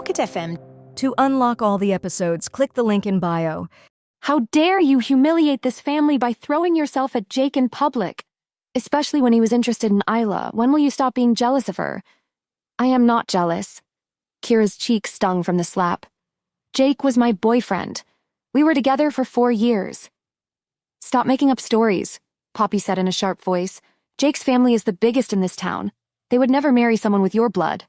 Pocket FM. To unlock all the episodes, click the link in bio. How dare you humiliate this family by throwing yourself at Jake in public? Especially when he was interested in Isla. When will you stop being jealous of her? I am not jealous. Kira's cheek stung from the slap. Jake was my boyfriend. We were together for 4 years. Stop making up stories, Poppy said in a sharp voice. Jake's family is the biggest in this town. They would never marry someone with your blood.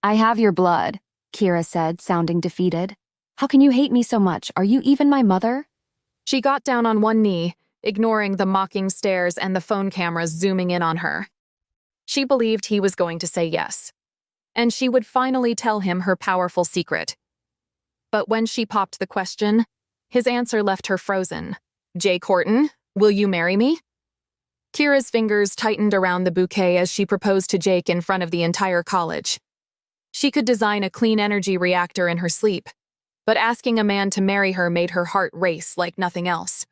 I have your blood, Kira said, sounding defeated. How can you hate me so much? Are you even my mother? She got down on one knee, ignoring the mocking stares and the phone cameras zooming in on her. She believed he was going to say yes, and she would finally tell him her powerful secret. But when she popped the question, his answer left her frozen. Jake Horton, will you marry me? Kira's fingers tightened around the bouquet as she proposed to Jake in front of the entire college. She could design a clean energy reactor in her sleep, but asking a man to marry her made her heart race like nothing else.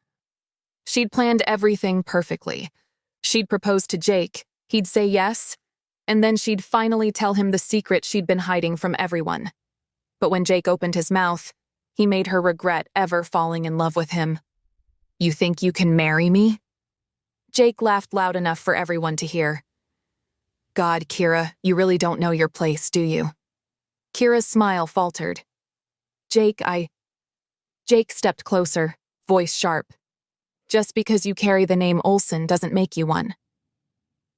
She'd planned everything perfectly. She'd propose to Jake, he'd say yes, and then she'd finally tell him the secret she'd been hiding from everyone. But when Jake opened his mouth, he made her regret ever falling in love with him. You think you can marry me? Jake laughed loud enough for everyone to hear. God, Kira, you really don't know your place, do you? Kira's smile faltered. Jake stepped closer, voice sharp. Just because you carry the name Olsen doesn't make you one.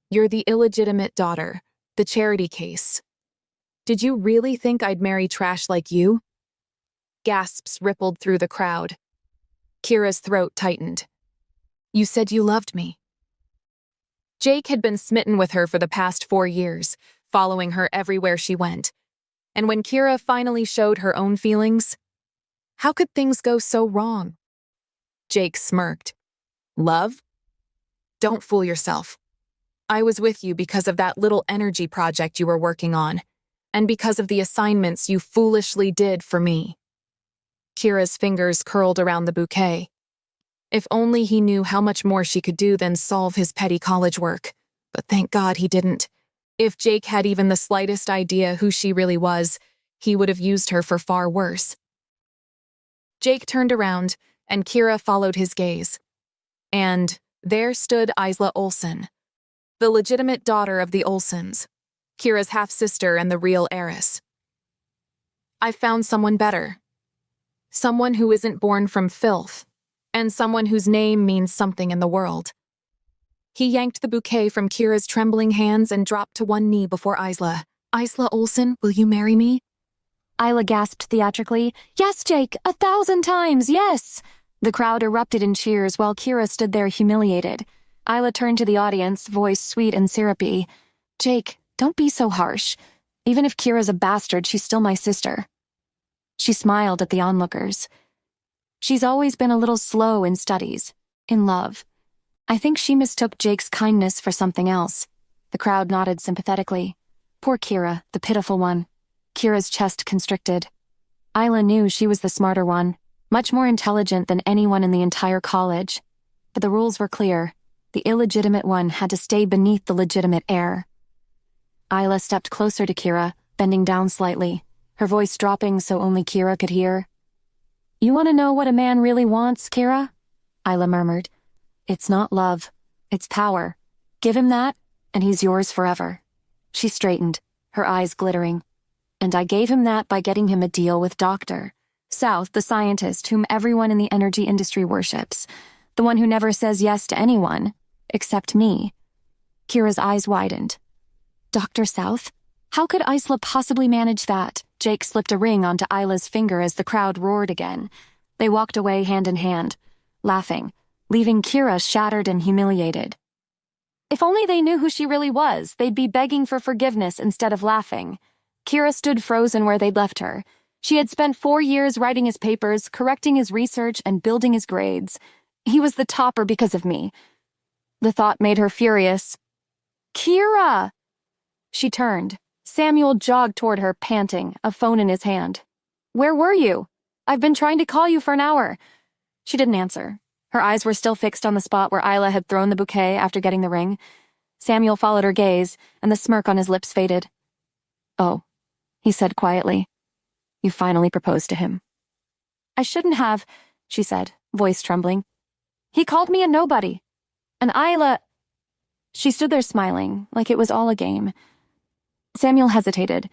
You're the illegitimate daughter, the charity case. Did you really think I'd marry trash like you? Gasps rippled through the crowd. Kira's throat tightened. You said you loved me. Jake had been smitten with her for the past 4 years, following her everywhere she went. And when Kira finally showed her own feelings, how could things go so wrong? Jake smirked. Love? Don't fool yourself. I was with you because of that little energy project you were working on, and because of the assignments you foolishly did for me. Kira's fingers curled around the bouquet. If only he knew how much more she could do than solve his petty college work. But thank God he didn't. If Jake had even the slightest idea who she really was, he would have used her for far worse. Jake turned around, and Kira followed his gaze. And there stood Isla Olsen, the legitimate daughter of the Olsens, Kira's half-sister and the real heiress. I found someone better. Someone who isn't born from filth, and someone whose name means something in the world. He yanked the bouquet from Kira's trembling hands and dropped to one knee before Isla. Isla Olsen, will you marry me? Isla gasped theatrically. Yes, Jake, 1,000 times, yes! The crowd erupted in cheers while Kira stood there humiliated. Isla turned to the audience, voice sweet and syrupy. Jake, don't be so harsh. Even if Kira's a bastard, she's still my sister. She smiled at the onlookers. She's always been a little slow in studies, in love. I think she mistook Jake's kindness for something else. The crowd nodded sympathetically. Poor Kira, the pitiful one. Kira's chest constricted. Isla knew she was the smarter one, much more intelligent than anyone in the entire college. But the rules were clear. The illegitimate one had to stay beneath the legitimate heir. Isla stepped closer to Kira, bending down slightly, her voice dropping so only Kira could hear. You want to know what a man really wants, Kira? Isla murmured. It's not love. It's power. Give him that, and he's yours forever. She straightened, her eyes glittering. And I gave him that by getting him a deal with Dr. South, the scientist whom everyone in the energy industry worships. The one who never says yes to anyone, except me. Kira's eyes widened. Dr. South? How could Isla possibly manage that? Jake slipped a ring onto Isla's finger as the crowd roared again. They walked away hand in hand, laughing, leaving Kira shattered and humiliated. If only they knew who she really was, they'd be begging for forgiveness instead of laughing. Kira stood frozen where they'd left her. She had spent 4 years writing his papers, correcting his research, and building his grades. He was the topper because of me. The thought made her furious. Kira! She turned. Samuel jogged toward her, panting, a phone in his hand. Where were you? I've been trying to call you for an hour. She didn't answer. Her eyes were still fixed on the spot where Isla had thrown the bouquet after getting the ring. Samuel followed her gaze, and the smirk on his lips faded. Oh, he said quietly. You finally proposed to him. I shouldn't have, she said, voice trembling. He called me a nobody. And Isla... She stood there smiling, like it was all a game. Samuel hesitated.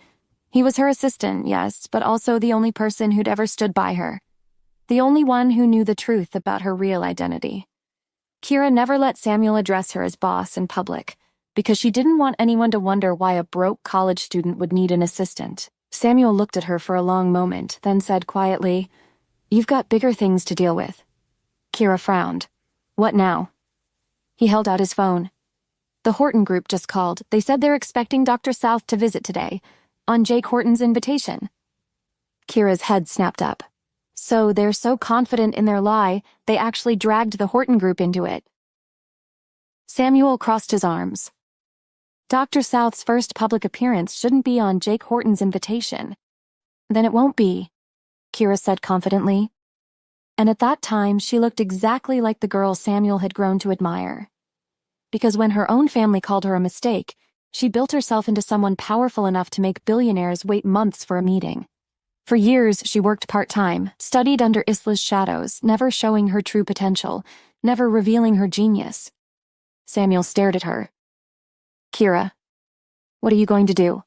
He was her assistant, yes, but also the only person who'd ever stood by her. The only one who knew the truth about her real identity. Kira never let Samuel address her as boss in public, because she didn't want anyone to wonder why a broke college student would need an assistant. Samuel looked at her for a long moment, then said quietly, "You've got bigger things to deal with." Kira frowned. "What now?" He held out his phone. "The Horton Group just called. They said they're expecting Dr. South to visit today, on Jake Horton's invitation." Kira's head snapped up. So they're so confident in their lie, they actually dragged the Horton Group into it. Samuel crossed his arms. Dr. South's first public appearance shouldn't be on Jake Horton's invitation. Then it won't be, Kira said confidently. And at that time, she looked exactly like the girl Samuel had grown to admire. Because when her own family called her a mistake, she built herself into someone powerful enough to make billionaires wait months for a meeting. For years, she worked part-time, studied under Isla's shadows, never showing her true potential, never revealing her genius. Samuel stared at her. "Kira, what are you going to do?"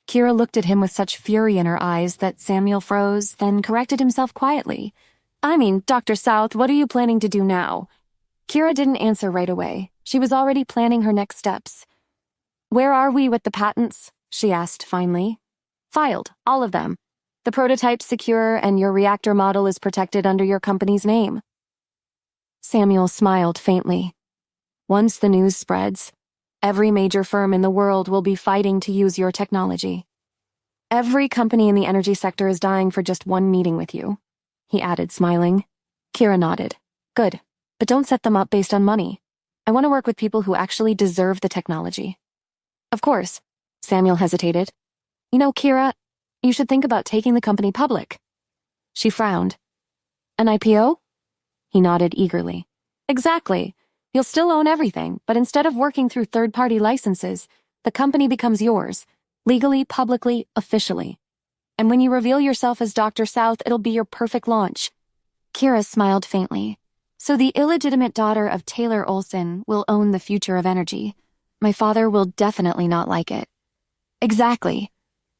Kira looked at him with such fury in her eyes that Samuel froze, then corrected himself quietly. "I mean, Dr. South, what are you planning to do now?" Kira didn't answer right away. She was already planning her next steps. "Where are we with the patents?" she asked finally. "Filed, all of them. The prototype's secure and your reactor model is protected under your company's name." Samuel smiled faintly. "Once the news spreads, every major firm in the world will be fighting to use your technology. Every company in the energy sector is dying for just one meeting with you," he added, smiling. Kira nodded. "Good, but don't set them up based on money. I want to work with people who actually deserve the technology." "Of course," Samuel hesitated. "You know, Kira, you should think about taking the company public." She frowned. "An IPO?" He nodded eagerly. "Exactly. You'll still own everything, but instead of working through third-party licenses, the company becomes yours, legally, publicly, officially. And when you reveal yourself as Dr. South, it'll be your perfect launch." Kira smiled faintly. "So the illegitimate daughter of Taylor Olson will own the future of energy. My father will definitely not like it." "Exactly,"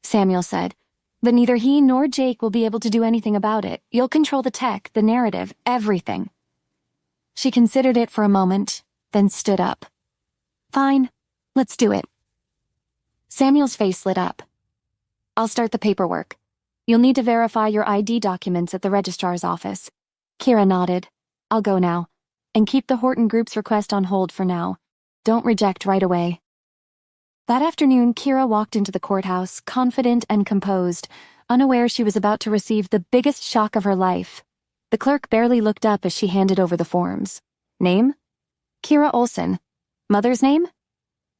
Samuel said. "But neither he nor Jake will be able to do anything about it. You'll control the tech, the narrative, everything." She considered it for a moment, then stood up. "Fine, let's do it." Samuel's face lit up. "I'll start the paperwork. You'll need to verify your ID documents at the registrar's office." Kira nodded. "I'll go now. And keep the Horton Group's request on hold for now. Don't reject right away." That afternoon, Kira walked into the courthouse, confident and composed, unaware she was about to receive the biggest shock of her life. The clerk barely looked up as she handed over the forms. Name? Kira Olson. Mother's name?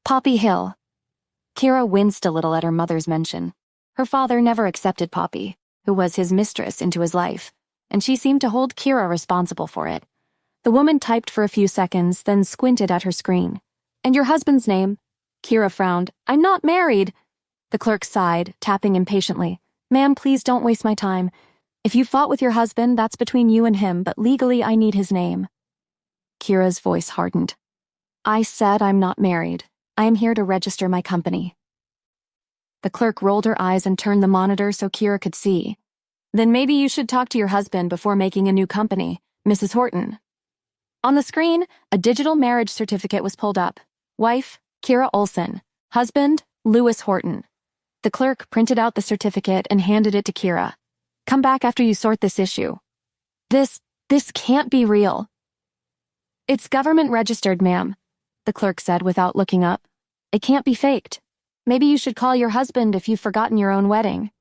Poppy Hill. Kira winced a little at her mother's mention. Her father never accepted Poppy, who was his mistress, into his life, and she seemed to hold Kira responsible for it. The woman typed for a few seconds, then squinted at her screen. "And your husband's name?" Kira frowned. "I'm not married." The clerk sighed, tapping impatiently. "Ma'am, please don't waste my time. If you fought with your husband, that's between you and him, but legally I need his name." Kira's voice hardened. "I said I'm not married. I am here to register my company." The clerk rolled her eyes and turned the monitor so Kira could see. "Then maybe you should talk to your husband before making a new company, Mrs. Horton." On the screen, a digital marriage certificate was pulled up. Wife, Kira Olson. Husband, Lewis Horton. The clerk printed out the certificate and handed it to Kira. "Come back after you sort this issue." This can't be real." "It's government registered, ma'am," the clerk said without looking up. "It can't be faked. Maybe you should call your husband if you've forgotten your own wedding."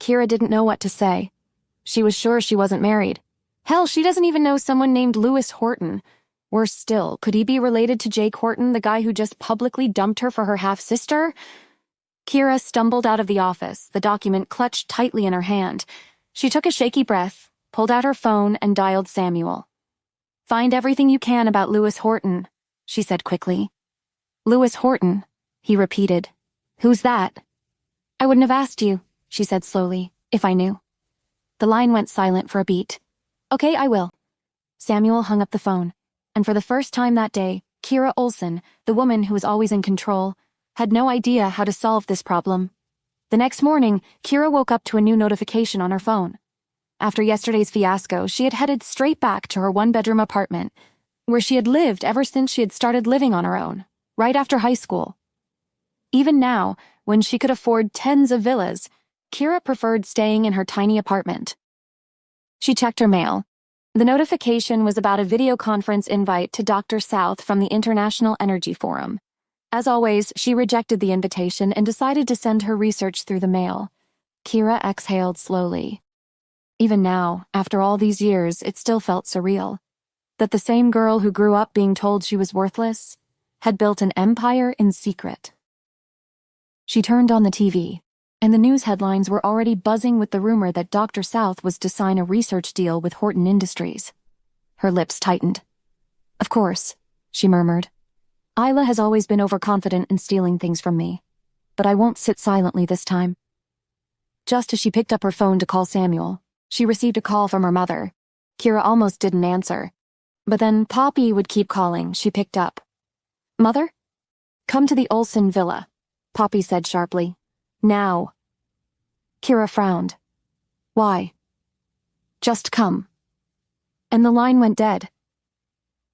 Kira didn't know what to say. She was sure she wasn't married. Hell, she doesn't even know someone named Lewis Horton. Worse still, could he be related to Jake Horton, the guy who just publicly dumped her for her half-sister? Kira stumbled out of the office, the document clutched tightly in her hand. She took a shaky breath, pulled out her phone, and dialed Samuel. "Find everything you can about Lewis Horton," she said quickly. "Lewis Horton," he repeated. "Who's that?" "I wouldn't have asked you," she said slowly. If I knew. The line went silent for a beat. Okay, I will. Samuel hung up the phone, and for the first time that day, Kira Olsen, the woman who was always in control, had no idea how to solve this problem. The next morning, Kira woke up to a new notification on her phone. After yesterday's fiasco, she had headed straight back to her one-bedroom apartment, where she had lived ever since she had started living on her own, right after high school. Even now, when she could afford tens of villas, Kira preferred staying in her tiny apartment. She checked her mail. The notification was about a video conference invite to Dr. South from the International Energy Forum. As always, she rejected the invitation and decided to send her research through the mail. Kira exhaled slowly. Even now, after all these years, it still felt surreal. That the same girl who grew up being told she was worthless had built an empire in secret. She turned on the TV, and the news headlines were already buzzing with the rumor that Dr. South was to sign a research deal with Horton Industries. Her lips tightened. Of course, she murmured. Isla has always been overconfident in stealing things from me, but I won't sit silently this time. Just as she picked up her phone to call Samuel, she received a call from her mother. Kira almost didn't answer, but then Poppy would keep calling. She picked up. Mother? Come to the Olsen villa, Poppy said sharply. Now. Kira frowned. Why? Just come. And the line went dead.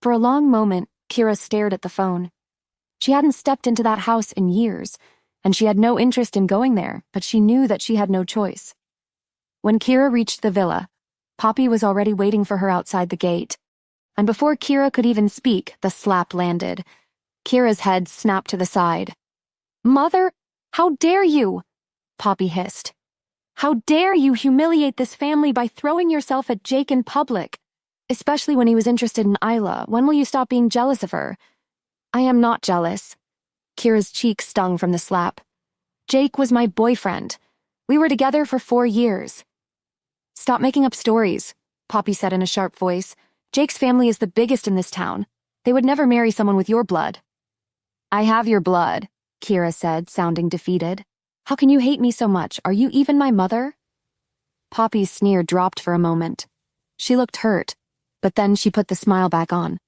For a long moment, Kira stared at the phone. She hadn't stepped into that house in years, and she had no interest in going there, but she knew that she had no choice. When Kira reached the villa, Poppy was already waiting for her outside the gate. And before Kira could even speak, the slap landed. Kira's head snapped to the side. Mother, how dare you? Poppy hissed. How dare you humiliate this family by throwing yourself at Jake in public? Especially when he was interested in Isla. When will you stop being jealous of her? I am not jealous. Kira's cheek stung from the slap. Jake was my boyfriend. We were together for 4 years. Stop making up stories, Poppy said in a sharp voice. Jake's family is the biggest in this town. They would never marry someone with your blood. I have your blood, Kira said, sounding defeated. How can you hate me so much? Are you even my mother? Poppy's sneer dropped for a moment. She looked hurt, but then she put the smile back on.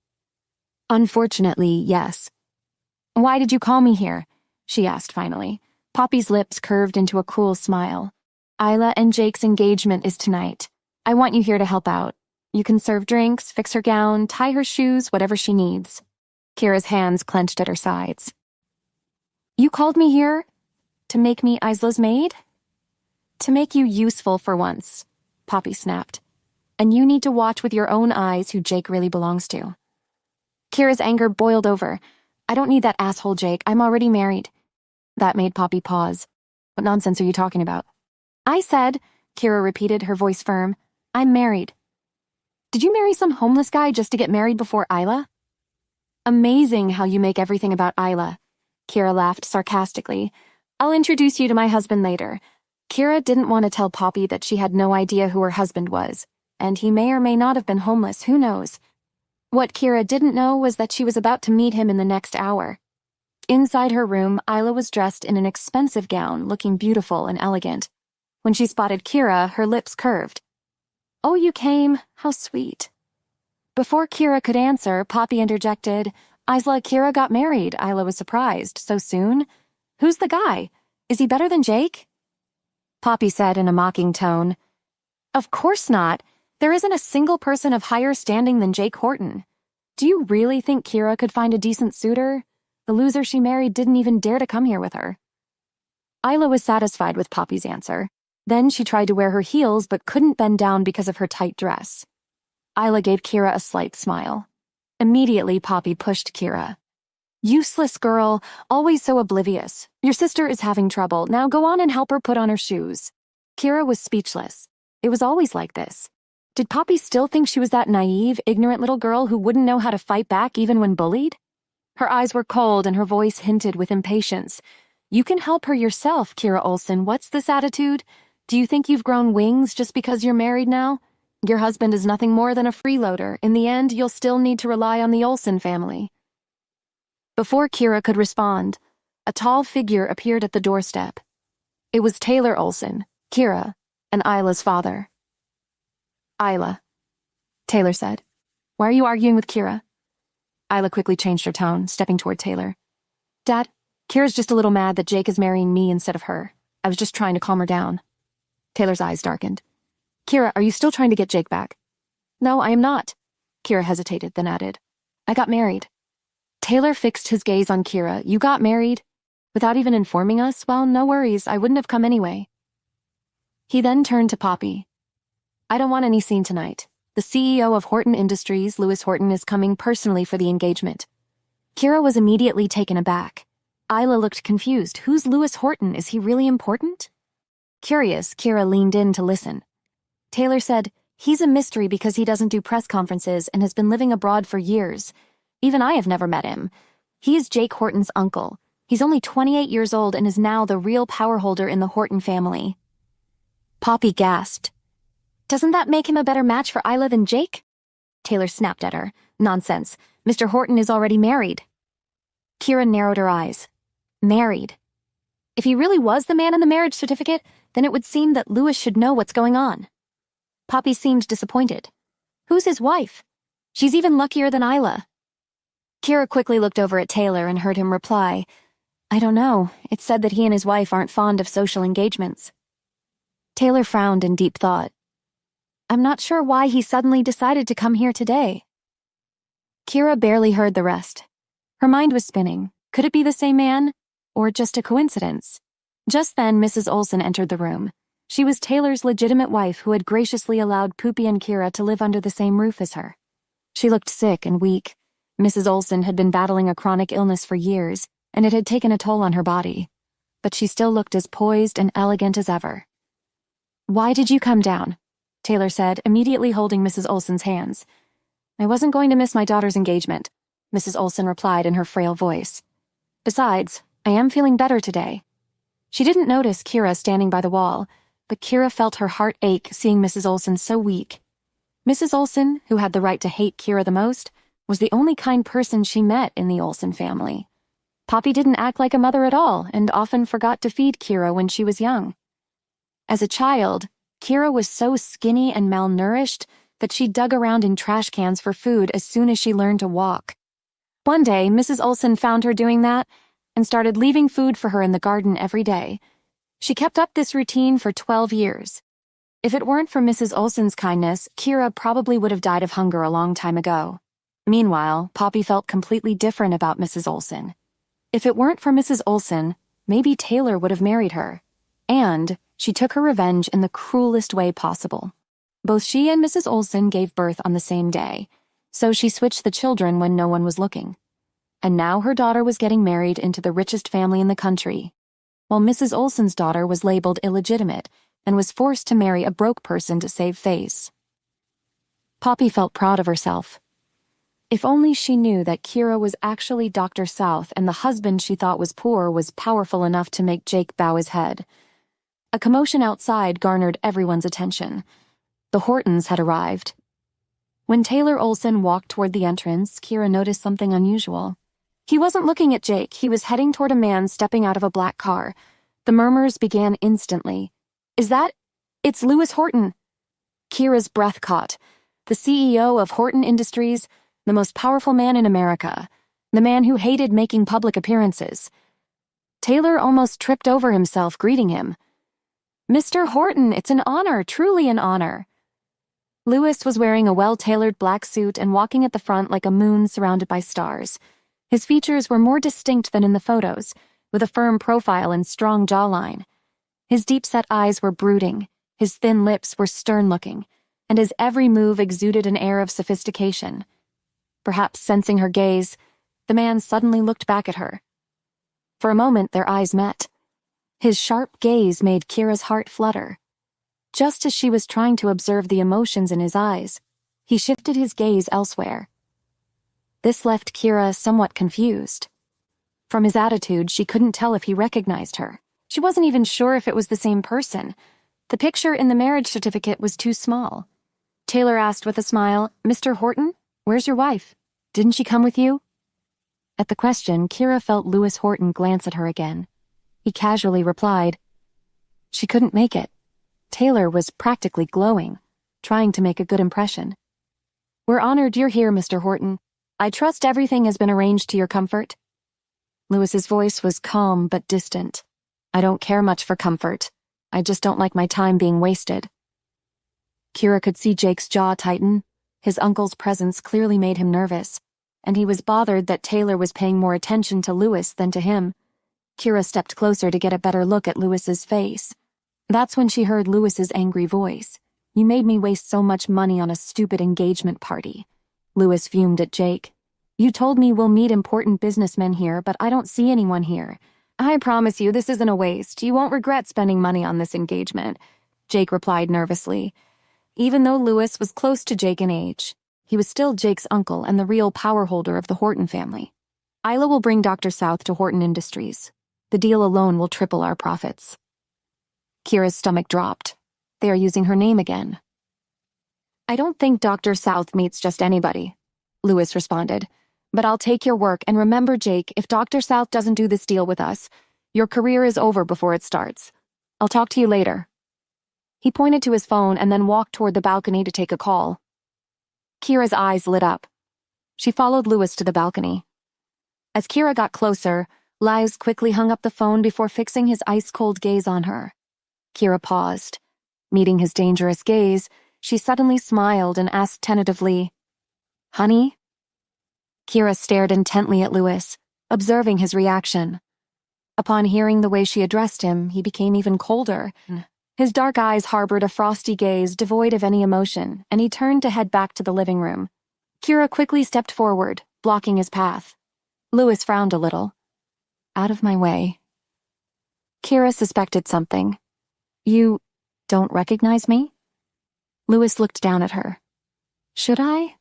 Unfortunately, yes. Why did you call me here? She asked finally. Poppy's lips curved into a cruel smile. Isla and Jake's engagement is tonight. I want you here to help out. You can serve drinks, fix her gown, tie her shoes, whatever she needs. Kira's hands clenched at her sides. You called me here to make me Isla's maid? To make you useful for once, Poppy snapped. And you need to watch with your own eyes who Jake really belongs to. Kira's anger boiled over. I don't need that asshole Jake. I'm already married. That made Poppy pause. What nonsense are you talking about? I said, Kira repeated, her voice firm, I'm married. Did you marry some homeless guy just to get married before Isla? Amazing how you make everything about Isla. Kira laughed sarcastically. I'll introduce you to my husband later. Kira didn't want to tell Poppy that she had no idea who her husband was, and he may or may not have been homeless, who knows. What Kira didn't know was that she was about to meet him in the next hour. Inside her room, Isla was dressed in an expensive gown, looking beautiful and elegant. When she spotted Kira, her lips curved. Oh, you came? How sweet. Before Kira could answer, Poppy interjected, Isla, Kira got married. Isla was surprised. So soon? Who's the guy? Is he better than Jake? Poppy said in a mocking tone, Of course not. There isn't a single person of higher standing than Jake Horton. Do you really think Kira could find a decent suitor? The loser she married didn't even dare to come here with her. Isla was satisfied with Poppy's answer. Then she tried to wear her heels but couldn't bend down because of her tight dress. Isla gave Kira a slight smile. Immediately, Poppy pushed Kira. Useless girl, always so oblivious. Your sister is having trouble. Now go on and help her put on her shoes. Kira was speechless. It was always like this. Did Poppy still think she was that naive, ignorant little girl who wouldn't know how to fight back even when bullied? Her eyes were cold and her voice hinted with impatience. You can help her yourself, Kira Olsen. What's this attitude? Do you think you've grown wings just because you're married now? Your husband is nothing more than a freeloader. In the end, you'll still need to rely on the Olsen family. Before Kira could respond, a tall figure appeared at the doorstep. It was Taylor Olsen, Kira, and Isla's father. Isla, Taylor said. Why are you arguing with Kira? Isla quickly changed her tone, stepping toward Taylor. Dad, Kira's just a little mad that Jake is marrying me instead of her. I was just trying to calm her down. Taylor's eyes darkened. Kira, are you still trying to get Jake back? No, I am not. Kira hesitated, then added. I got married. Taylor fixed his gaze on Kira. You got married? Without even informing us? Well, no worries. I wouldn't have come anyway. He then turned to Poppy. I don't want any scene tonight. The CEO of Horton Industries, Lewis Horton, is coming personally for the engagement. Kira was immediately taken aback. Isla looked confused. Who's Lewis Horton? Is he really important? Curious, Kira leaned in to listen. Taylor said, he's a mystery because he doesn't do press conferences and has been living abroad for years. Even I have never met him. He is Jake Horton's uncle. He's only 28 years old and is now the real power holder in the Horton family. Poppy gasped. Doesn't that make him a better match for Isla than Jake? Taylor snapped at her. Nonsense. Mr. Horton is already married. Kira narrowed her eyes. Married. If he really was the man in the marriage certificate, then it would seem that Lewis should know what's going on. Poppy seemed disappointed. Who's his wife? She's even luckier than Isla. Kira quickly looked over at Taylor and heard him reply, I don't know. It's said that he and his wife aren't fond of social engagements. Taylor frowned in deep thought. I'm not sure why he suddenly decided to come here today. Kira barely heard the rest. Her mind was spinning. Could it be the same man? Or just a coincidence? Just then, Mrs. Olsen entered the room. She was Taylor's legitimate wife who had graciously allowed Poopy and Kira to live under the same roof as her. She looked sick and weak. Mrs. Olsen had been battling a chronic illness for years, and it had taken a toll on her body. But she still looked as poised and elegant as ever. Why did you come down? Taylor said, immediately holding Mrs. Olsen's hands. I wasn't going to miss my daughter's engagement, Mrs. Olsen replied in her frail voice. Besides, I am feeling better today. She didn't notice Kira standing by the wall, but Kira felt her heart ache seeing Mrs. Olsen so weak. Mrs. Olsen, who had the right to hate Kira the most, was the only kind person she met in the Olsen family. Poppy didn't act like a mother at all and often forgot to feed Kira when she was young. As a child, Kira was so skinny and malnourished that she dug around in trash cans for food as soon as she learned to walk. One day, Mrs. Olsen found her doing that and started leaving food for her in the garden every day. She kept up this routine for 12 years. If it weren't for Mrs. Olsen's kindness, Kira probably would have died of hunger a long time ago. Meanwhile, Poppy felt completely different about Mrs. Olsen. If it weren't for Mrs. Olsen, maybe Taylor would have married her. And she took her revenge in the cruelest way possible. Both she and Mrs. Olsen gave birth on the same day, so she switched the children when no one was looking. And now her daughter was getting married into the richest family in the country, while Mrs. Olsen's daughter was labeled illegitimate and was forced to marry a broke person to save face. Poppy felt proud of herself. If only she knew that Kira was actually Dr. South and the husband she thought was poor was powerful enough to make Jake bow his head. A commotion outside garnered everyone's attention. The Hortons had arrived. When Taylor Olsen walked toward the entrance, Kira noticed something unusual. He wasn't looking at Jake. He was heading toward a man stepping out of a black car. The murmurs began instantly. It's Lewis Horton. Kira's breath caught. The CEO of Horton Industries, the most powerful man in America, the man who hated making public appearances. Taylor almost tripped over himself greeting him. Mr. Horton, it's an honor, truly an honor. Lewis was wearing a well-tailored black suit and walking at the front like a moon surrounded by stars. His features were more distinct than in the photos, with a firm profile and strong jawline. His deep-set eyes were brooding, his thin lips were stern-looking, and his every move exuded an air of sophistication. Perhaps sensing her gaze, the man suddenly looked back at her. For a moment, their eyes met. His sharp gaze made Kira's heart flutter. Just as she was trying to observe the emotions in his eyes, he shifted his gaze elsewhere. This left Kira somewhat confused. From his attitude, she couldn't tell if he recognized her. She wasn't even sure if it was the same person. The picture in the marriage certificate was too small. Taylor asked with a smile, Mr. Horton, where's your wife? Didn't she come with you? At the question, Kira felt Lewis Horton glance at her again. He casually replied, She couldn't make it. Taylor was practically glowing, trying to make a good impression. "We're honored you're here, Mr. Horton. I trust everything has been arranged to your comfort." Lewis's voice was calm but distant. "I don't care much for comfort. I just don't like my time being wasted." Kira could see Jake's jaw tighten. His uncle's presence clearly made him nervous, and he was bothered that Taylor was paying more attention to Lewis than to him. Kira stepped closer to get a better look at Lewis's face. That's when she heard Lewis's angry voice. "You made me waste so much money on a stupid engagement party." Lewis fumed at Jake. "You told me we'll meet important businessmen here, but I don't see anyone here. I promise you this isn't a waste. You won't regret spending money on this engagement," Jake replied nervously. Even though Lewis was close to Jake in age, he was still Jake's uncle and the real power holder of the Horton family. "Isla will bring Dr. South to Horton Industries. The deal alone will triple our profits." Kira's stomach dropped. They are using her name again. "I don't think Dr. South meets just anybody," Lewis responded. "But I'll take your work, and remember, Jake, if Dr. South doesn't do this deal with us, your career is over before it starts. I'll talk to you later." He pointed to his phone and then walked toward the balcony to take a call. Kira's eyes lit up. She followed Lewis to the balcony. As Kira got closer, Lies quickly hung up the phone before fixing his ice-cold gaze on her. Kira paused. Meeting his dangerous gaze, she suddenly smiled and asked tentatively, "Honey?" Kira stared intently at Lewis, observing his reaction. Upon hearing the way she addressed him, he became even colder. His dark eyes harbored a frosty gaze devoid of any emotion, and he turned to head back to the living room. Kira quickly stepped forward, blocking his path. Lewis frowned a little. "Out of my way." Kira suspected something. "You don't recognize me?" Lewis looked down at her. "Should I?"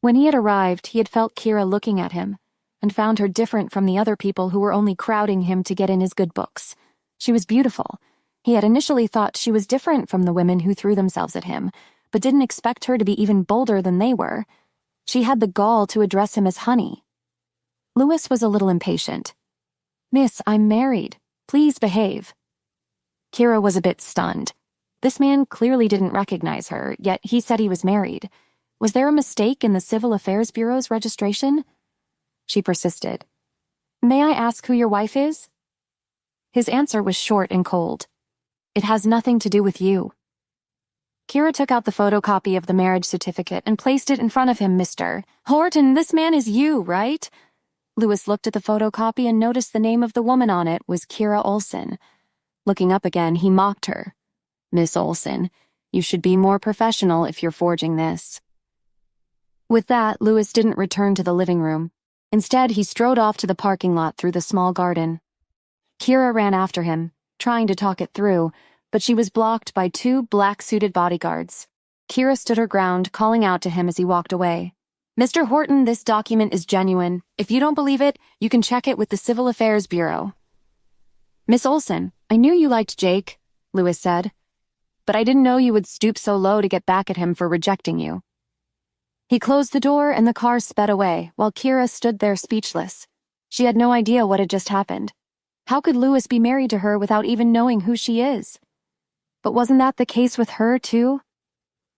When he had arrived, he had felt Kira looking at him, and found her different from the other people who were only crowding him to get in his good books. She was beautiful. He had initially thought she was different from the women who threw themselves at him, but didn't expect her to be even bolder than they were. She had the gall to address him as honey. Lewis was a little impatient. "Miss, I'm married. Please behave." Kira was a bit stunned. This man clearly didn't recognize her, yet he said he was married. Was there a mistake in the Civil Affairs Bureau's registration? She persisted. "May I ask who your wife is?" His answer was short and cold. "It has nothing to do with you." Kira took out the photocopy of the marriage certificate and placed it in front of him. "Mr. Horton, this man is you, right?" Lewis looked at the photocopy and noticed the name of the woman on it was Kira Olsen. Looking up again, he mocked her. "Miss Olsen, you should be more professional if you're forging this." With that, Lewis didn't return to the living room. Instead, he strode off to the parking lot through the small garden. Kira ran after him, trying to talk it through, but she was blocked by two black-suited bodyguards. Kira stood her ground, calling out to him as he walked away. "Mr. Horton, this document is genuine. If you don't believe it, you can check it with the Civil Affairs Bureau." "Miss Olsen, I knew you liked Jake," Lewis said, "but I didn't know you would stoop so low to get back at him for rejecting you." He closed the door and the car sped away, while Kira stood there speechless. She had no idea what had just happened. How could Lewis be married to her without even knowing who she is? But wasn't that the case with her, too?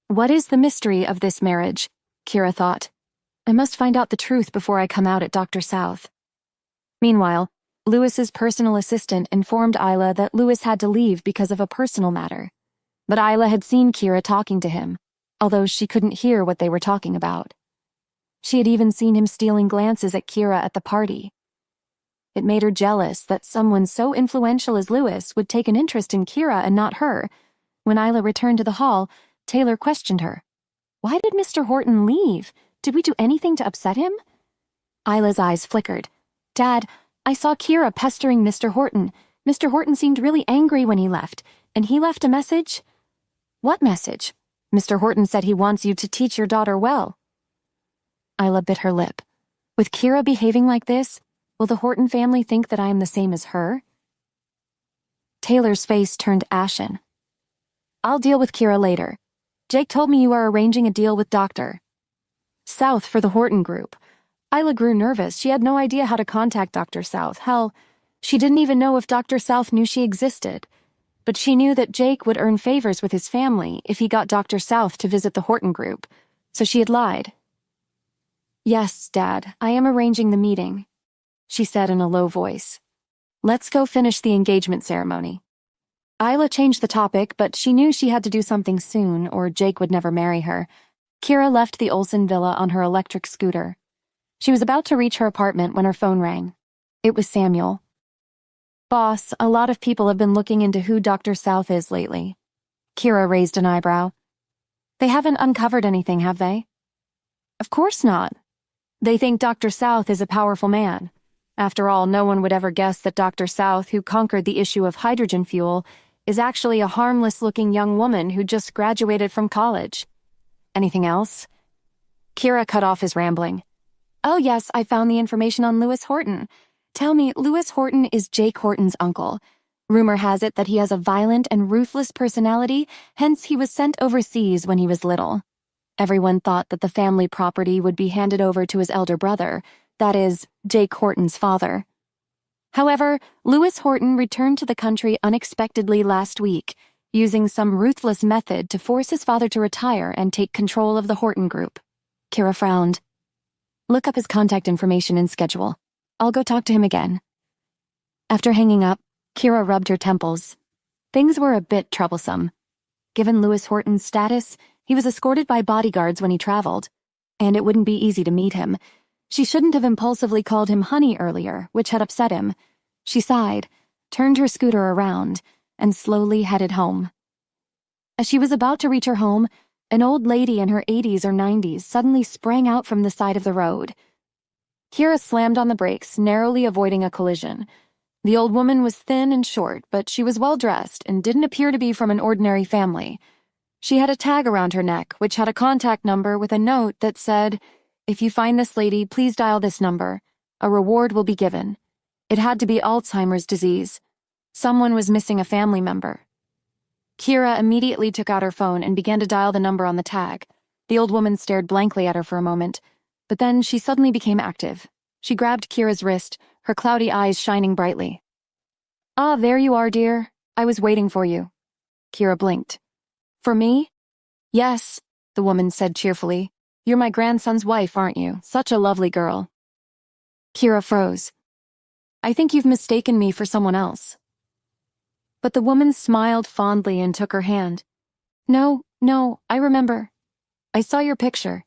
What is the mystery of this marriage? Kira thought. I must find out the truth before I come out at Dr. South. Meanwhile, Lewis's personal assistant informed Isla that Lewis had to leave because of a personal matter. But Isla had seen Kira talking to him, although she couldn't hear what they were talking about. She had even seen him stealing glances at Kira at the party. It made her jealous that someone so influential as Lewis would take an interest in Kira and not her. When Isla returned to the hall, Taylor questioned her. Why did Mr. Horton leave? Did we do anything to upset him? Isla's eyes flickered. Dad, I saw Kira pestering Mr. Horton. Mr. Horton seemed really angry when he left, and he left a message. What message? Mr. Horton said he wants you to teach your daughter well. Isla bit her lip. With Kira behaving like this, will the Horton family think that I am the same as her? Taylor's face turned ashen. I'll deal with Kira later. Jake told me you are arranging a deal with Dr. South for the Horton Group. Isla grew nervous. She had no idea how to contact Dr. South. Hell, she didn't even know if Dr. South knew she existed. but she knew that Jake would earn favors with his family if he got Dr. South to visit the Horton group, so she had lied. "Yes, Dad, I am arranging the meeting," she said in a low voice. "Let's go finish the engagement ceremony." Isla changed the topic, but she knew she had to do something soon, or Jake would never marry her. Kira left the Olsen villa on her electric scooter. She was about to reach her apartment when her phone rang. It was Samuel. "Boss, a lot of people have been looking into who Dr. South is lately." Kira raised an eyebrow. "They haven't uncovered anything, have they?" "Of course not. They think Dr. South is a powerful man. After all, no one would ever guess that Dr. South, who conquered the issue of hydrogen fuel, is actually a harmless-looking young woman who just graduated from college. Anything else?" Kira cut off his rambling. "Oh yes, I found the information on Lewis Horton. Tell me, Lewis Horton is Jake Horton's uncle. Rumor has it that he has a violent and ruthless personality, hence he was sent overseas when he was little. Everyone thought that the family property would be handed over to his elder brother, that is, Jake Horton's father. However, Lewis Horton returned to the country unexpectedly last week, using some ruthless method to force his father to retire and take control of the Horton Group." Kira frowned. "Look up his contact information and schedule. I'll go talk to him again." After hanging up, Kira rubbed her temples. Things were a bit troublesome. Given Lewis Horton's status, he was escorted by bodyguards when he traveled, and it wouldn't be easy to meet him. She shouldn't have impulsively called him honey earlier, which had upset him. She sighed, turned her scooter around, and slowly headed home. As she was about to reach her home, an old lady in her 80s or 90s suddenly sprang out from the side of the road. Kira slammed on the brakes, narrowly avoiding a collision. The old woman was thin and short, but she was well-dressed and didn't appear to be from an ordinary family. She had a tag around her neck, which had a contact number with a note that said, "If you find this lady, please dial this number. A reward will be given." It had to be Alzheimer's disease. Someone was missing a family member. Kira immediately took out her phone and began to dial the number on the tag. The old woman stared blankly at her for a moment, but then she suddenly became active. She grabbed Kira's wrist, her cloudy eyes shining brightly. "Ah, there you are, dear. I was waiting for you." Kira blinked. "For me?" "Yes," the woman said cheerfully. "You're my grandson's wife, aren't you? Such a lovely girl." Kira froze. "I think you've mistaken me for someone else." But the woman smiled fondly and took her hand. No, I remember. I saw your picture.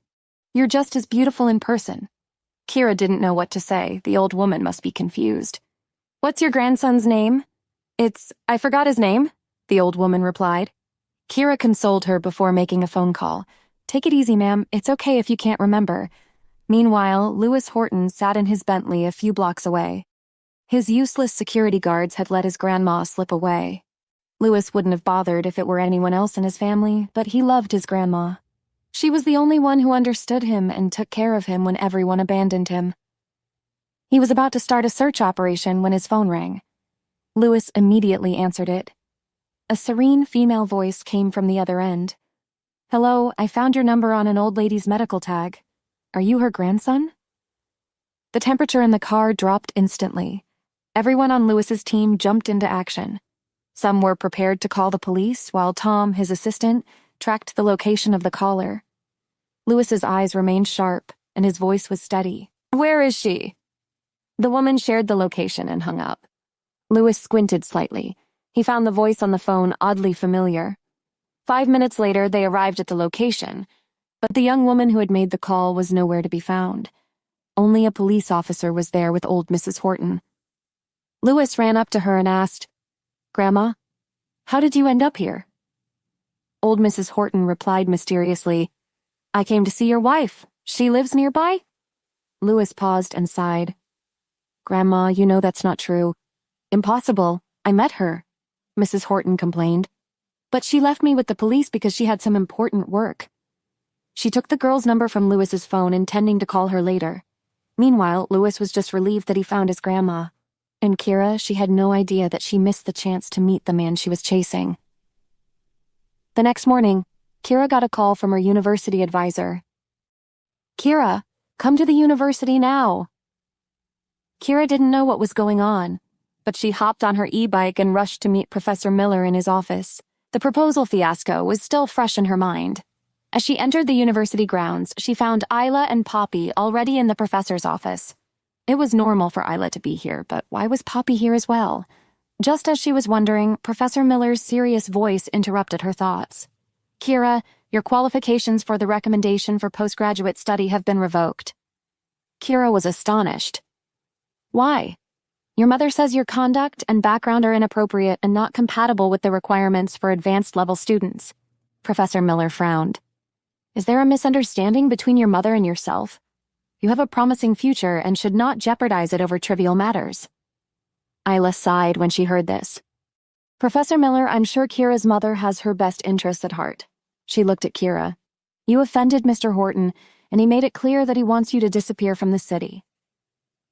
You're just as beautiful in person." Kira didn't know what to say. The old woman must be confused. "What's your grandson's name?" I forgot his name," the old woman replied. Kira consoled her before making a phone call. "Take it easy, ma'am. It's okay if you can't remember." Meanwhile, Lewis Horton sat in his Bentley a few blocks away. His useless security guards had let his grandma slip away. Lewis wouldn't have bothered if it were anyone else in his family, but he loved his grandma. She was the only one who understood him and took care of him when everyone abandoned him. He was about to start a search operation when his phone rang. Lewis immediately answered it. A serene female voice came from the other end. "Hello, I found your number on an old lady's medical tag. Are you her grandson?" The temperature in the car dropped instantly. Everyone on Lewis's team jumped into action. Some were prepared to call the police, while Tom, his assistant, tracked the location of the caller. Lewis's eyes remained sharp, and his voice was steady. "Where is she?" The woman shared the location and hung up. Lewis squinted slightly. He found the voice on the phone oddly familiar. 5 minutes later, they arrived at the location, but the young woman who had made the call was nowhere to be found. Only a police officer was there with old Mrs. Horton. Lewis ran up to her and asked, "Grandma, how did you end up here?" Old Mrs. Horton replied mysteriously, "I came to see your wife. She lives nearby?" Lewis paused and sighed. "Grandma, you know that's not true." "Impossible. I met her," Mrs. Horton complained. "But she left me with the police because she had some important work." She took the girl's number from Lewis's phone, intending to call her later. Meanwhile, Lewis was just relieved that he found his grandma. And Kira, she had no idea that she missed the chance to meet the man she was chasing. The next morning, Kira got a call from her university advisor. "Kira, come to the university now." Kira didn't know what was going on, but she hopped on her e-bike and rushed to meet Professor Miller in his office. The proposal fiasco was still fresh in her mind. As she entered the university grounds, she found Isla and Poppy already in the professor's office. It was normal for Isla to be here, but why was Poppy here as well? Just as she was wondering, Professor Miller's serious voice interrupted her thoughts. "Kira, your qualifications for the recommendation for postgraduate study have been revoked." Kira was astonished. "Why?" "Your mother says your conduct and background are inappropriate and not compatible with the requirements for advanced-level students." Professor Miller frowned. "Is there a misunderstanding between your mother and yourself? You have a promising future and should not jeopardize it over trivial matters." Isla sighed when she heard this. "Professor Miller, I'm sure Kira's mother has her best interests at heart." She looked at Kira. "You offended Mr. Horton, and he made it clear that he wants you to disappear from the city."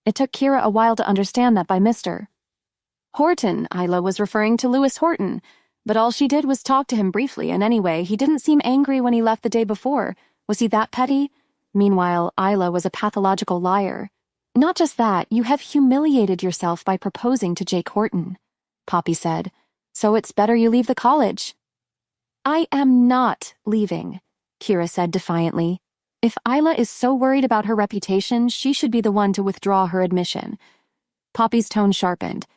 It took Kira a while to understand that by Mr. Horton, Isla was referring to Lewis Horton, but all she did was talk to him briefly, and anyway, he didn't seem angry when he left the day before. Was he that petty? Meanwhile, Isla was a pathological liar. "Not just that, you have humiliated yourself by proposing to Jake Horton," Poppy said. "So it's better you leave the college." "I am not leaving," Kira said defiantly. "If Isla is so worried about her reputation, she should be the one to withdraw her admission." Poppy's tone sharpened.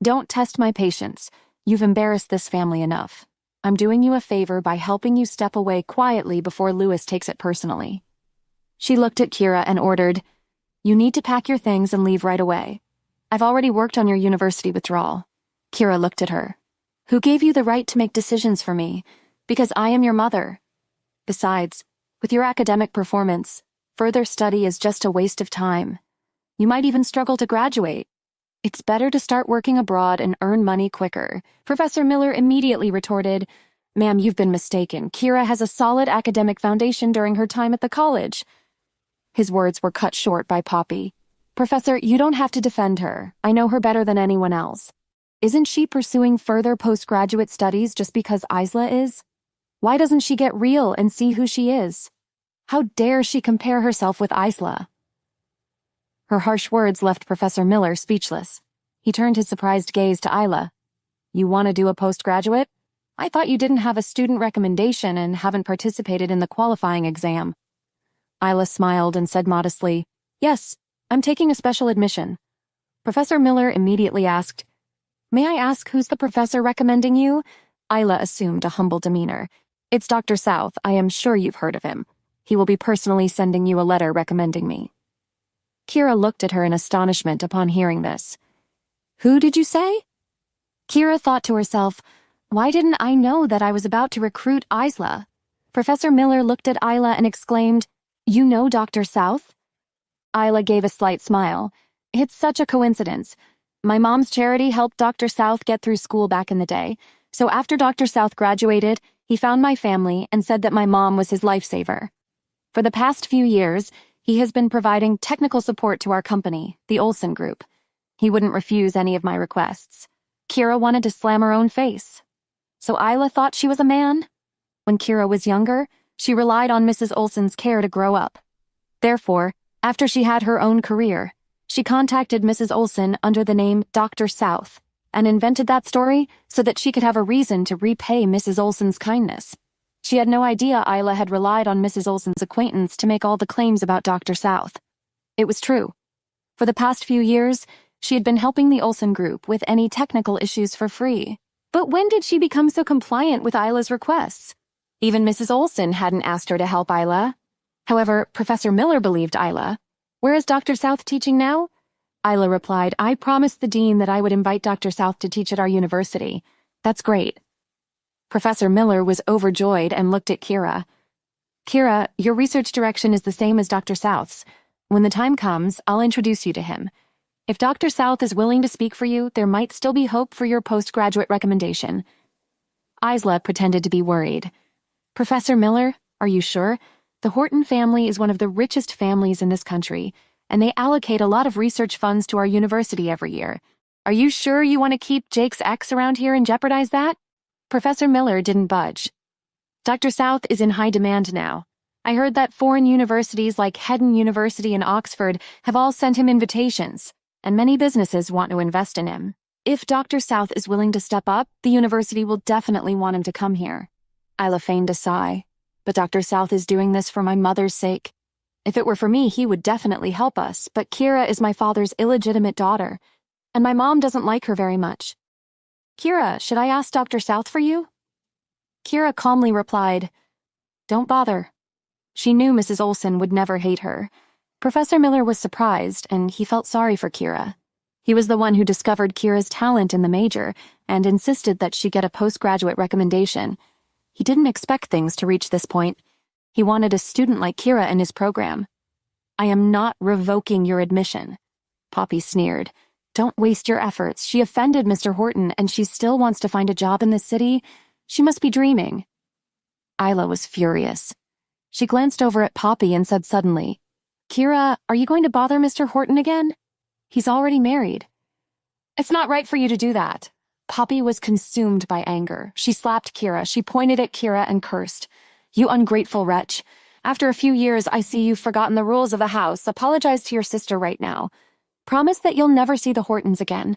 "Don't test my patience. You've embarrassed this family enough. I'm doing you a favor by helping you step away quietly before Lewis takes it personally." She looked at Kira and ordered, "You need to pack your things and leave right away. I've already worked on your university withdrawal." Kira looked at her. "Who gave you the right to make decisions for me? Because I am your mother. Besides, with your academic performance, further study is just a waste of time. You might even struggle to graduate. It's better to start working abroad and earn money quicker." Professor Miller immediately retorted, "Ma'am, you've been mistaken. Kira has a solid academic foundation during her time at the college." His words were cut short by Poppy. "Professor, you don't have to defend her. I know her better than anyone else. Isn't she pursuing further postgraduate studies just because Isla is? Why doesn't she get real and see who she is? How dare she compare herself with Isla?" Her harsh words left Professor Miller speechless. He turned his surprised gaze to Isla. "You want to do a postgraduate? I thought you didn't have a student recommendation and haven't participated in the qualifying exam." Isla smiled and said modestly, "Yes, I'm taking a special admission." Professor Miller immediately asked, "May I ask who's the professor recommending you?" Isla assumed a humble demeanor. "It's Dr. South. I am sure you've heard of him. He will be personally sending you a letter recommending me." Kira looked at her in astonishment upon hearing this. "Who did you say?" Kira thought to herself, "Why didn't I know that I was about to recruit Isla?" Professor Miller looked at Isla and exclaimed, "You know Dr. South?" Isla gave a slight smile. "It's such a coincidence. My mom's charity helped Dr. South get through school back in the day, so after Dr. South graduated, he found my family and said that my mom was his lifesaver. For the past few years, he has been providing technical support to our company, the Olsen Group. He wouldn't refuse any of my requests." Kira wanted to slam her own face. So Isla thought she was a man? When Kira was younger, she relied on Mrs. Olsen's care to grow up. Therefore, after she had her own career, she contacted Mrs. Olsen under the name Dr. South and invented that story so that she could have a reason to repay Mrs. Olsen's kindness. She had no idea Isla had relied on Mrs. Olsen's acquaintance to make all the claims about Dr. South. It was true. For the past few years, she had been helping the Olsen Group with any technical issues for free. But when did she become so compliant with Isla's requests? Even Mrs. Olsen hadn't asked her to help Isla. However, Professor Miller believed Isla. "Where is Dr. South teaching now?" Isla replied, "I promised the dean that I would invite Dr. South to teach at our university. That's great." Professor Miller was overjoyed and looked at Kira. "Kira, your research direction is the same as Dr. South's. When the time comes, I'll introduce you to him. If Dr. South is willing to speak for you, there might still be hope for your postgraduate recommendation." Isla pretended to be worried. "Professor Miller, are you sure? The Horton family is one of the richest families in this country, and they allocate a lot of research funds to our university every year. Are you sure you want to keep Jake's ex around here and jeopardize that?" Professor Miller didn't budge. "Dr. South is in high demand now. I heard that foreign universities like Hedden University and Oxford have all sent him invitations, and many businesses want to invest in him. If Dr. South is willing to step up, the university will definitely want him to come here. Isla feigned a sigh. But Dr. South is doing this for my mother's sake. If it were for me, he would definitely help us, but Kira is my father's illegitimate daughter, and my mom doesn't like her very much. Kira, should I ask Dr. South for you? Kira calmly replied, Don't bother. She knew Mrs. Olson would never hate her. Professor Miller was surprised, and he felt sorry for Kira. He was the one who discovered Kira's talent in the major and insisted that she get a postgraduate recommendation. He didn't expect things to reach this point. He wanted a student like Kira in his program. I am not revoking your admission. Poppy sneered. Don't waste your efforts. She offended Mr. Horton, and she still wants to find a job in this city. She must be dreaming. Isla was furious. She glanced over at Poppy and said suddenly, Kira, are you going to bother Mr. Horton again? He's already married. It's not right for you to do that. Poppy was consumed by anger. She slapped Kira. She pointed at Kira and cursed. You ungrateful wretch. After a few years, I see you've forgotten the rules of the house. Apologize to your sister right now. Promise that you'll never see the Hortons again.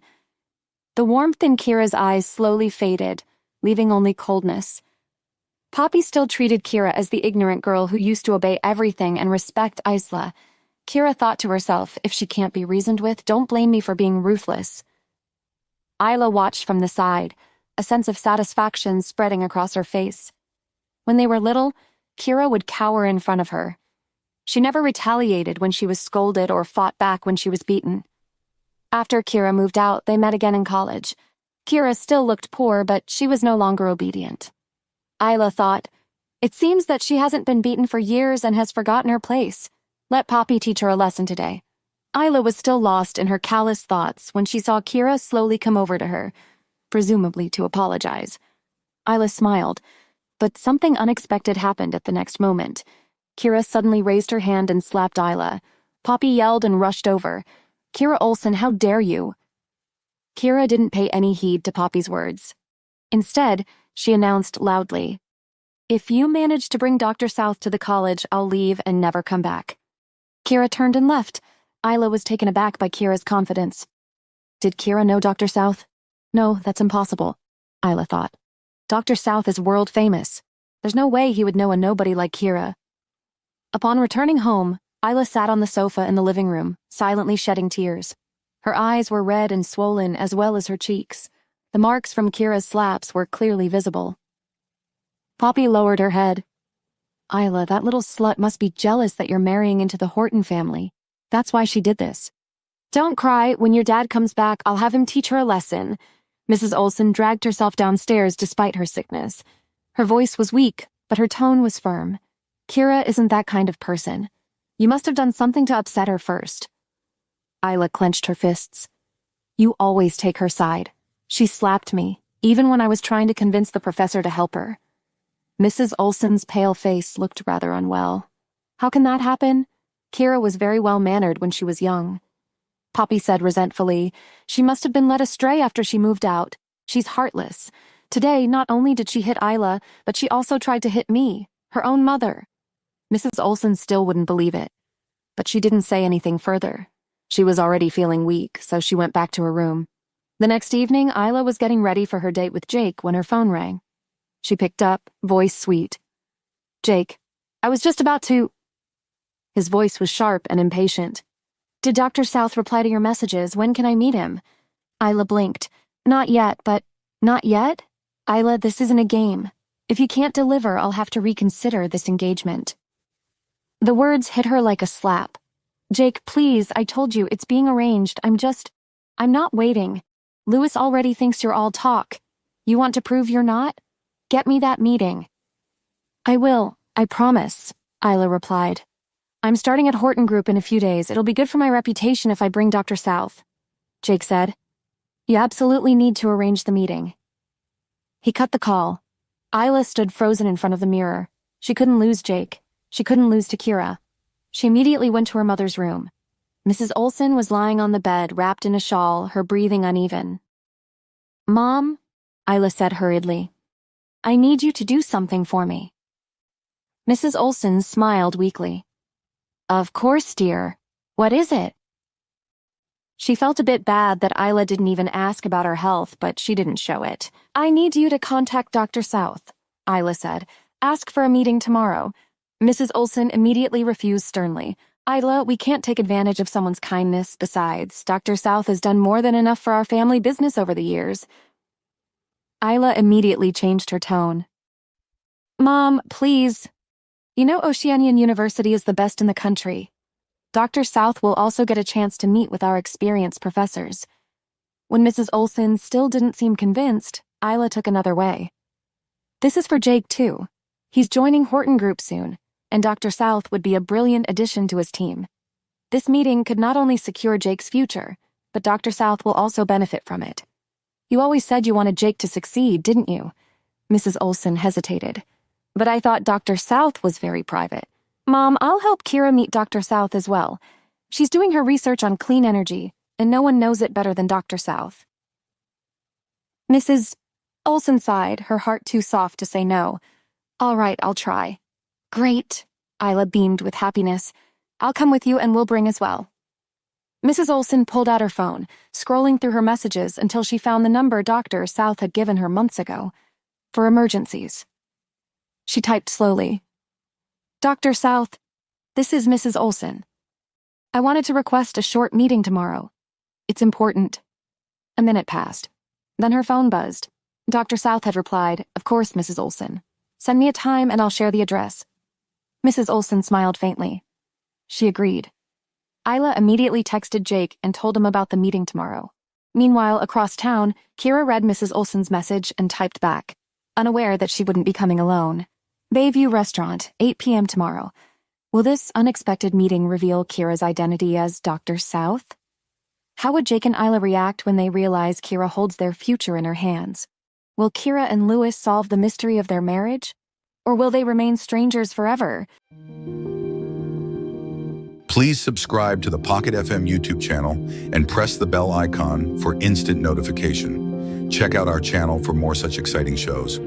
The warmth in Kira's eyes slowly faded, leaving only coldness. Poppy still treated Kira as the ignorant girl who used to obey everything and respect Isla. Kira thought to herself, if she can't be reasoned with, don't blame me for being ruthless. Isla watched from the side, a sense of satisfaction spreading across her face. When they were little, Kira would cower in front of her. She never retaliated when she was scolded or fought back when she was beaten. After Kira moved out, they met again in college. Kira still looked poor, but she was no longer obedient. Isla thought, it seems that she hasn't been beaten for years and has forgotten her place. Let Poppy teach her a lesson today. Isla was still lost in her callous thoughts when she saw Kira slowly come over to her, presumably to apologize. Isla smiled, but something unexpected happened at the next moment. Kira suddenly raised her hand and slapped Isla. Poppy yelled and rushed over. Kira Olson, how dare you? Kira didn't pay any heed to Poppy's words. Instead, she announced loudly, If you manage to bring Dr. South to the college, I'll leave and never come back. Kira turned and left. Isla was taken aback by Kira's confidence. Did Kira know Dr. South? No, that's impossible, Isla thought. Dr. South is world famous. There's no way he would know a nobody like Kira. Upon returning home, Isla sat on the sofa in the living room, silently shedding tears. Her eyes were red and swollen as well as her cheeks. The marks from Kira's slaps were clearly visible. Poppy lowered her head. Isla, that little slut must be jealous that you're marrying into the Horton family. That's why she did this. Don't cry. When your dad comes back, I'll have him teach her a lesson. Mrs. Olson dragged herself downstairs despite her sickness. Her voice was weak, but her tone was firm. Kira isn't that kind of person. You must have done something to upset her first. Isla clenched her fists. You always take her side. She slapped me, even when I was trying to convince the professor to help her. Mrs. Olson's pale face looked rather unwell. How can that happen? Kira was very well-mannered when she was young. Poppy said resentfully, she must have been led astray after she moved out. She's heartless. Today, not only did she hit Isla, but she also tried to hit me, her own mother. Mrs. Olson still wouldn't believe it. But she didn't say anything further. She was already feeling weak, so she went back to her room. The next evening, Isla was getting ready for her date with Jake when her phone rang. She picked up, voice sweet. Jake, I was just about to... His voice was sharp and impatient. Did Dr. South reply to your messages? When can I meet him? Isla blinked. Not yet, but... Not yet? Isla, this isn't a game. If you can't deliver, I'll have to reconsider this engagement. The words hit her like a slap. Jake, please, I told you, it's being arranged. I'm not waiting. Lewis already thinks you're all talk. You want to prove you're not? Get me that meeting. I will, I promise, Isla replied. I'm starting at Horton Group in a few days. It'll be good for my reputation if I bring Dr. South. Jake said. You absolutely need to arrange the meeting. He cut the call. Isla stood frozen in front of the mirror. She couldn't lose Jake. She couldn't lose to Kira. She immediately went to her mother's room. Mrs. Olson was lying on the bed, wrapped in a shawl, her breathing uneven. Mom, Isla said hurriedly, I need you to do something for me. Mrs. Olson smiled weakly. Of course, dear. What is it? She felt a bit bad that Isla didn't even ask about her health, but she didn't show it. "I need you to contact Dr. South," Isla said. "Ask for a meeting tomorrow." Mrs. Olson immediately refused sternly. "Isla, we can't take advantage of someone's kindness. Besides, Dr. South has done more than enough for our family business over the years." Isla immediately changed her tone. "Mom, please. You know Oceanian University is the best in the country. Dr. South will also get a chance to meet with our experienced professors." When Mrs. Olson still didn't seem convinced, Isla took another way. "This is for Jake, too. He's joining Horton Group soon, and Dr. South would be a brilliant addition to his team. This meeting could not only secure Jake's future, but Dr. South will also benefit from it. You always said you wanted Jake to succeed, didn't you?" Mrs. Olson hesitated. "But I thought Dr. South was very private." "Mom, I'll help Kira meet Dr. South as well. She's doing her research on clean energy, and no one knows it better than Dr. South." Mrs. Olson sighed, her heart too soft to say no. "All right, I'll try." "Great," Isla beamed with happiness. "I'll come with you and we'll bring as well." Mrs. Olson pulled out her phone, scrolling through her messages until she found the number Dr. South had given her months ago. For emergencies. She typed slowly. "Dr. South, this is Mrs. Olson. I wanted to request a short meeting tomorrow. It's important." A minute passed. Then her phone buzzed. Dr. South had replied, "Of course, Mrs. Olson. Send me a time and I'll share the address." Mrs. Olson smiled faintly. She agreed. Isla immediately texted Jake and told him about the meeting tomorrow. Meanwhile, across town, Kira read Mrs. Olson's message and typed back, unaware that she wouldn't be coming alone. "Bayview Restaurant, 8 p.m. tomorrow. Will this unexpected meeting reveal Kira's identity as Dr. South? How would Jake and Isla react when they realize Kira holds their future in her hands? Will Kira and Lewis solve the mystery of their marriage? Or will they remain strangers forever?" Please subscribe to the Pocket FM YouTube channel and press the bell icon for instant notification. Check out our channel for more such exciting shows.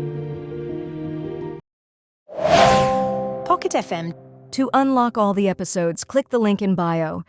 Pocket FM. To unlock all the episodes, click the link in bio.